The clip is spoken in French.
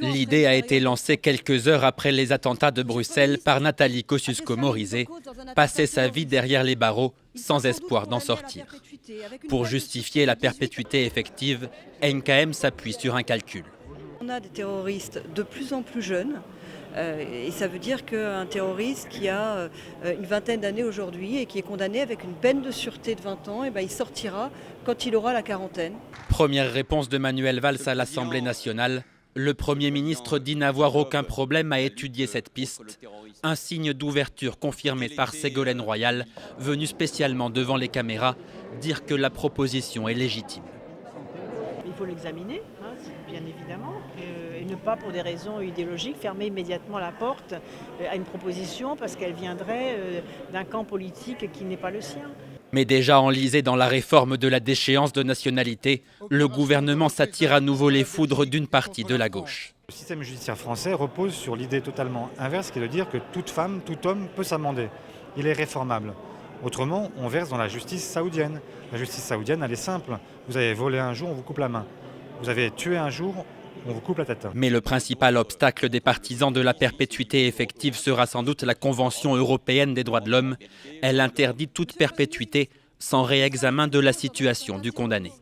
L'idée a été lancée quelques heures après les attentats de Bruxelles par Nathalie Kosciusko-Morizet, passer sa vie derrière les barreaux sans espoir d'en sortir. Pour justifier la perpétuité effective, NKM s'appuie sur un calcul. On a des terroristes de plus en plus jeunes. Et ça veut dire qu'un terroriste qui a une vingtaine d'années aujourd'hui et qui est condamné avec une peine de sûreté de 20 ans, il sortira quand il aura la quarantaine. Première réponse de Manuel Valls à l'Assemblée nationale. Le Premier ministre dit n'avoir aucun problème à étudier cette piste. Un signe d'ouverture confirmé par Ségolène Royal, venu spécialement devant les caméras, dire que la proposition est légitime. Il faut l'examiner, bien évidemment, et ne pas, pour des raisons idéologiques, fermer immédiatement la porte à une proposition parce qu'elle viendrait d'un camp politique qui n'est pas le sien. Mais déjà enlisé dans la réforme de la déchéance de nationalité, le gouvernement s'attire à nouveau les foudres d'une partie de la gauche. Le système judiciaire français repose sur l'idée totalement inverse qui est de dire que toute femme, tout homme peut s'amender. Il est réformable. Autrement, on verse dans la justice saoudienne. La justice saoudienne, elle est simple. Vous avez volé un jour, on vous coupe la main. Vous avez tué un jour, on vous coupe la tête. Mais le principal obstacle des partisans de la perpétuité effective sera sans doute la Convention européenne des droits de l'homme. Elle interdit toute perpétuité sans réexamen de la situation du condamné.